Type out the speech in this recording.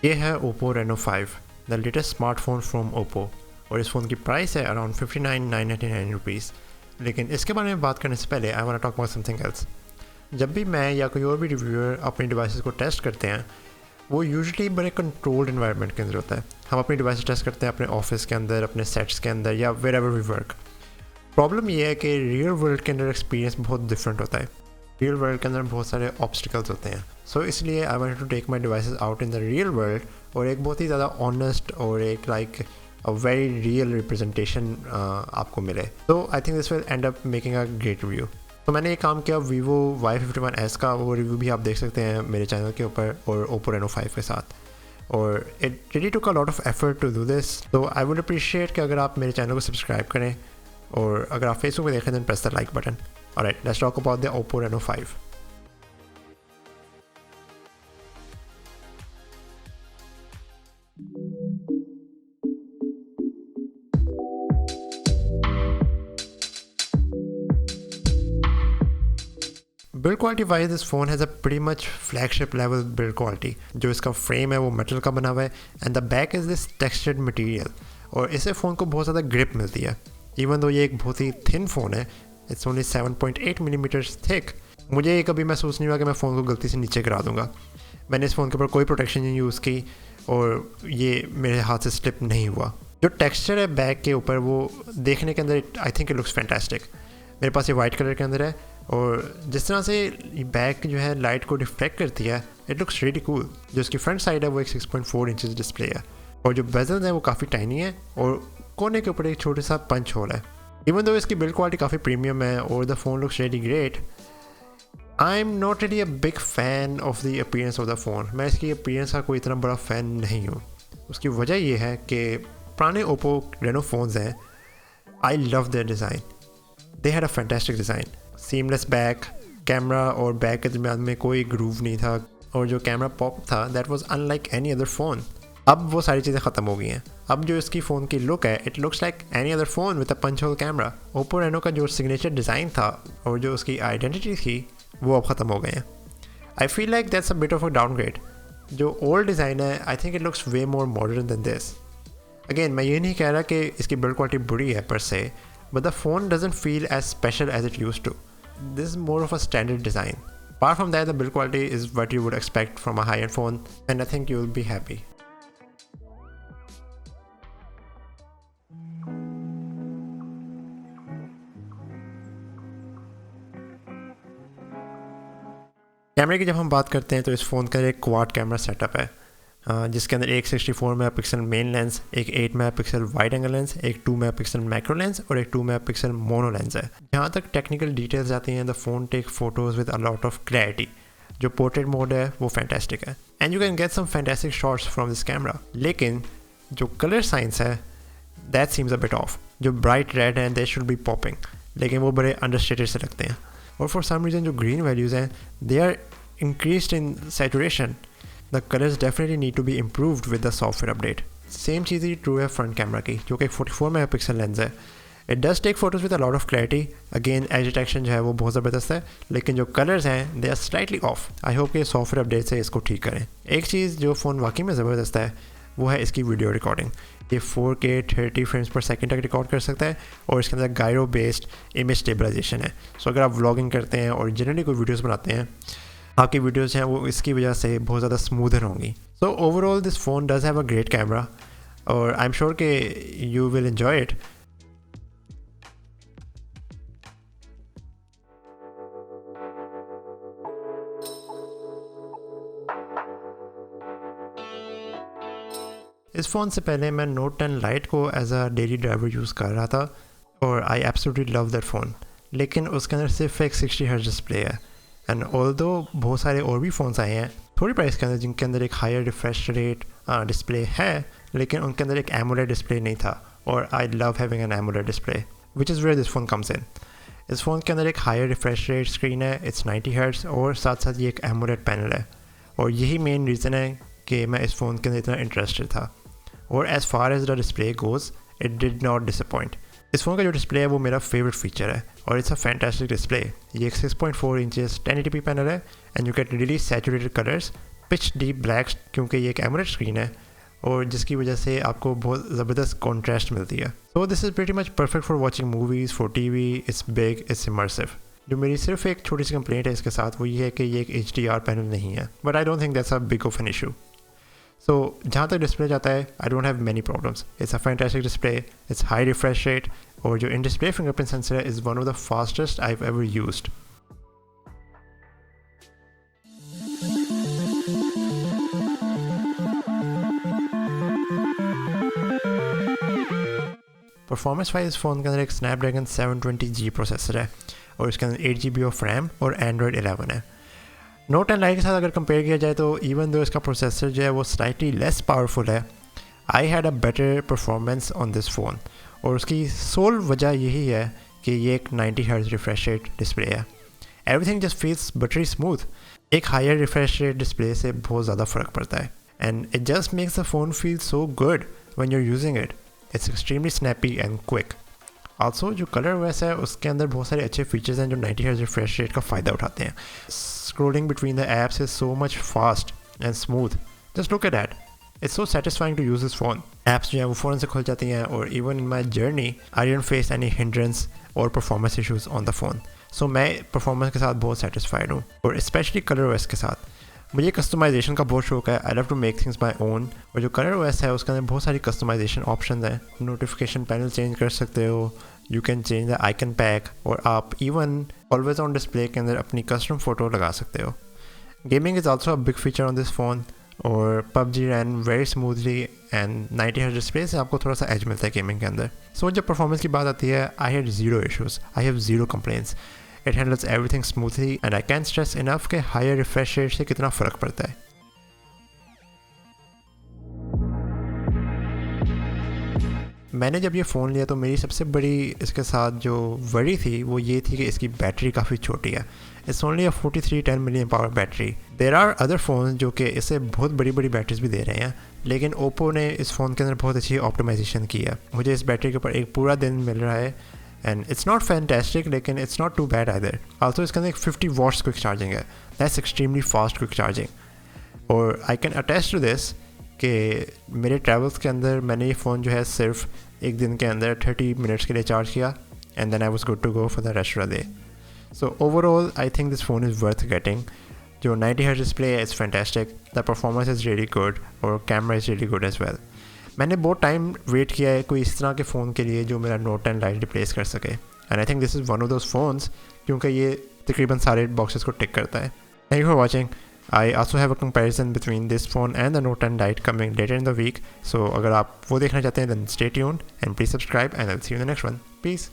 ये है Oppo Reno 5, the latest smartphone from Oppo, और इस फ़ोन की प्राइस है अराउंड 59,999 रुपीज़। लेकिन इसके बारे में बात करने से पहले I want to talk about something else. जब भी मैं या कोई और भी रिव्यूअर अपनी डिवाइसेस को टेस्ट करते हैं, वो यूजुअली बड़े कंट्रोल्ड एनवायरनमेंट के अंदर होता है। हम अपनी डिवाइस टेस्ट करते हैं अपने ऑफिस के अंदर, अपने सेट्स के अंदर, या wherever we work. Problem ये है कि रियल वर्ल्ड के अंदर एक्सपीरियंस बहुत डिफरेंट होता है। रियल वर्ल्ड के अंदर बहुत सारे ऑब्स्टिकल्स होते हैं। सो इसलिए I want to take my devices out in the real world और एक बहुत ही ज़्यादा ऑनेस्ट और एक like a very real representation आपको मिले। तो I think this will end up making a great review. तो मैंने ये काम किया Vivo Y51s का, वो रिव्यू भी आप देख सकते हैं मेरे चैनल के ऊपर, और Oppo Reno 5 के साथ। और it really took a lot of effort to do this. तो आई वुड अप्रिशिएट कि अगर आप मेरे चैनल को सब्सक्राइब करें, और अगर आप फेसबुक में देखें then press the like button. Alright, let's talk about the Oppo Reno 5। Build quality wise this phone has a pretty much flagship level build quality. जो इसका फ्रेम है वो मेटल का बना हुआ है, and the back is this textured material, और इससे फ़ोन को बहुत ज़्यादा ग्रिप मिलती है। इवन दो ये एक बहुत ही थिन फ़ोन है, इट्स ओनली 7.8 मिलीमीटर्स थिक। मुझे ये कभी महसूस नहीं हुआ कि मैं फ़ोन को गलती से नीचे गिरा दूंगा। मैंने इस फ़ोन के ऊपर कोई प्रोटेक्शन नहीं यूज़ की, और ये मेरे हाथ से स्लिप नहीं हुआ। जो टेक्सचर है बैक के ऊपर, वो देखने के अंदर आई थिंक इट लुक्स फैंटास्टिक। मेरे पास ये वाइट कलर के अंदर है, और जिस तरह से बैक जो है लाइट को डिफ्लेक्ट करती है, इट लुक्स रियली कूल। जो इसकी फ्रंट साइड है वो एक 6.4 इंचेस डिस्प्ले है, और जो बेजल्स हैं वो काफ़ी टाइनी है, और कोने के ऊपर एक छोटे सा पंच होल है। इवन दो इसकी बिल्ड क्वालिटी काफ़ी प्रीमियम है और the phone looks really great, I am not really a big fan of the appearance of the phone. मैं इसकी अपीयरेंस का कोई इतना बड़ा फ़ैन नहीं हूँ। उसकी वजह ये है कि पुराने Oppo Reno फ़ोन्स हैं, I love their design. They had a fantastic design, seamless back, camera और बैक के दरमियान में कोई ग्रूव नहीं था, और जो कैमरा पॉप था that was unlike any other phone. अब वो सारी चीज़ें ख़त्म हो गई हैं। अब जो इसकी फ़ोन की लुक है, it looks like any other phone with a punch hole camera. Oppo Reno का जो सिग्नेचर डिज़ाइन था और जो उसकी आइडेंटिटी थी, वो अब ख़त्म हो गए हैं। I feel like that's a bit of a downgrade. जो ओल्ड डिज़ाइन है, I think it looks way more modern than this. Again, मैं ये नहीं कह रहा कि इसकी बिल्ड क्वालिटी बुरी है पर से, but the phone doesn't feel as special as it used to. This is more of a standard design. Apart from that, the build quality is what you would expect from a high-end phone, and I think you will be happy. कैमरे की जब हम बात करते हैं तो इस phone का एक क्वाड कैमरा सेटअप है, जिसके अंदर एक 64 मेगापिक्सल मेन लेंस, एक 8 मेगापिक्सल वाइड एंगल लेंस, एक 2 मेगापिक्सल मैक्रो लेंस और एक 2 मेगापिक्सल मोनो लेंस है। जहाँ तक टेक्निकल डिटेल्स आती हैं, the phone take photos with a lot of clarity. जो पोर्ट्रेट मोड है वो फैंटास्टिक है, and you can get some fantastic shots from this camera. लेकिन जो कलर साइंस है that seems a bit off. जो ब्राइट रेड हैं they should be popping, लेकिन वो बड़े अंडरस्टेटेड से लगते हैं। और फॉर सम रीज़न जो ग्रीन वैल्यूज़ हैं they are increased in saturation. The colors definitely need to be improved with the software update. Same cheese he true है फ्रंट कैमरा की, जो कि 44 मेगापिक्सल लेंस है। It does take photos with a lot of clarity. Again, edge detection जो है वो बहुत ज़बरदस्त है, लेकिन जो कलर्स हैं they are slightly off. I hope कि सॉफ्टवेयर अपडेट से इसको ठीक करें। एक चीज़ जो फ़ोन वाकई में ज़बरदस्त है वो है इसकी वीडियो रिकॉर्डिंग। ये 4K 30 फ्रेम्स पर सेकंड तक रिकॉर्ड कर सकता है, और इसके अंदर गायरो बेस्ड इमेज स्टेबलाइजेशन है। सो अगर आप व्लॉगिंग करते हैं और जनरली कोई वीडियोज़ बनाते हैं, आपकी वीडियोज़ हैं वो इसकी वजह से बहुत ज़्यादा स्मूदर होंगी। So overall this phone does have a great camera, और आई एम श्योर कि यू विल एंजॉय इट। इस फ़ोन से पहले मैं Note 10 Lite को as a daily driver use कर रहा था, और I absolutely love that phone. लेकिन उसके अंदर सिर्फ एक 60 हर्ट्ज़ डिस्प्ले है, एंड ऑल्दो बहुत सारे और भी फ़ोन्स आए हैं थोड़ी प्राइस के अंदर जिनके अंदर एक हायर रिफ्रेश रेट डिस्प्ले है, लेकिन उनके अंदर एक एमोलेड डिस्प्ले नहीं था। और I love having an AMOLED display, which is where this phone comes in. इस फ़ोन के अंदर एक हायर रिफ्रेश रेट स्क्रीन है, इट्स 90 हर्ट्ज़, और साथ साथ ये एक एमोलेड पैनल है, और यही मेन रीज़न है कि मैं इस फ़ोन के अंदर इतना इंटरेस्टेड था। और as far as the display goes, it did not disappoint. इस फ़ोन का जो डिस्प्ले है वो मेरा फेवरेट फीचर है, और इट्स अ फैंटास्टिक डिस्प्ले। ये एक 6.4 इंचेस 1080p पैनल है, and you get really saturated colours, pitch deep black क्योंकि ये एक एमोलेड स्क्रीन है और जिसकी वजह से आपको बहुत ज़बरदस्त कॉन्ट्रास्ट मिलती है. So this is pretty much perfect for watching movies, for TV. It's big, it's immersive. जो मेरी सिर्फ एक छोटी सी कंप्लेंट है इसके साथ वो ये है कि ये एक HDR पैनल नहीं है, but I don't think that's a big of an issue. So जहाँ तक डिस्प्ले जाता है I don't have many problems. It's a fantastic display, it's high refresh rate और जो इन डिस्प्ले फिंगरप्रिंट सेंसर है is one of the fastest I have ever used. Performance wise phone के अंदर एक स्नैपड्रैगन 720G प्रोसेसर है और इसके अंदर 8 GB ऑफ रैम और एंड्रॉयड 11 है. नोट 10 लाइट के साथ अगर कंपेयर किया जाए तो इवन दो इसका प्रोसेसर जो है वो स्लाइटली लेस पावरफुल है, I had a better performance on this phone. और उसकी सोल वजह यही है कि ये एक 90 हर्ट्ज रिफ्रेश रेट डिस्प्ले है. Everything just feels buttery smooth. एक हायर रिफ्रेश रेट डिस्प्ले से बहुत ज़्यादा फ़र्क पड़ता है and it just makes the phone feel so good when you are using it. It's extremely snappy and quick. Also जो colour OS है उसके अंदर बहुत सारे अच्छे फीचर्स हैं जो 90 हर्ट्ज रिफ्रेश रेट का फ़ायदा उठाते हैं. Scrolling between the apps is so much fast and smooth. Just look at that. It's so satisfying to use this phone. Apps जो हैं वो फ़ौरन से खुल जाती हैं और even in my journey I didn't face any hindrance और performance issues on the phone. So मैं परफॉर्मेंस के साथ बहुत सेटिस्फाइड हूँ और स्पेशली कलर OS के साथ. मुझे कस्टमाइजेशन का बहुत शौक है. I love to make things my own. और जो कलर OS है उसके अंदर बहुत सारी कस्टमाइजेशन ऑप्शन हैं. नोटिफिकेशन पैनल चेंज कर सकते हो, you can change the icon pack और आप इवन ऑलवेज ऑन डिस्प्ले के अंदर अपनी कस्टम फ़ोटो लगा सकते हो. Gaming is also a big feature on this phone और PUBG run very smoothly and 90 hertz display से आपको थोड़ा सा एज मिलता है गेमिंग के अंदर. सो जब परफॉर्मेंस की बात आती है I had zero issues, I have zero complaints. It handles everything smoothly and I can stress enough के हायर रिफ्रेश रेट से कितना फ़र्क पड़ता है. मैंने जब ये फ़ोन लिया तो मेरी सबसे बड़ी इसके साथ जो वरी थी वो ये थी कि इसकी बैटरी काफ़ी छोटी है. It's only a 4310 million power battery. There are other phone जो कि इससे बहुत बड़ी बड़ी बैटरीज भी दे रहे हैं, लेकिन ओप्पो ने इस फ़ोन के अंदर बहुत अच्छी ऑप्टिमाइजेशन की है. मुझे इस बैटरी के ऊपर एक पूरा दिन मिल रहा है एंड इट्स नॉट फैंटेस्टिक लेकिन it's not too bad either. Also इसके अंदर एक 50 वॉट्स क्विक चार्जिंग है. That's extremely fast quick charging. और I can attest to this कि मेरे ट्रैवल्स के अंदर मैंने ये फ़ोन जो है सिर्फ एक दिन के अंदर 30 मिनट्स के लिए चार्ज किया and then I was good to go for the rest of the day. So overall I think this phone is worth getting. जो 90 हर्ट्ज डिस्प्ले है is fantastic, the performance is really good और camera is really good as well. मैंने बहुत time wait किया है कोई इस तरह के फ़ोन के लिए जो मेरा नोट 10 लाइट रिप्लेस कर सके and I think this is one of those phones क्योंकि ये तकरीबन सारे बॉक्सेस को टिक करता है. Thank you for watching. I also have a comparison between this phone and the Note 10 Lite coming later in the week. So अगर आप वो देखना चाहते हैं then stay tuned and please subscribe and I'll see you in the next one. Peace.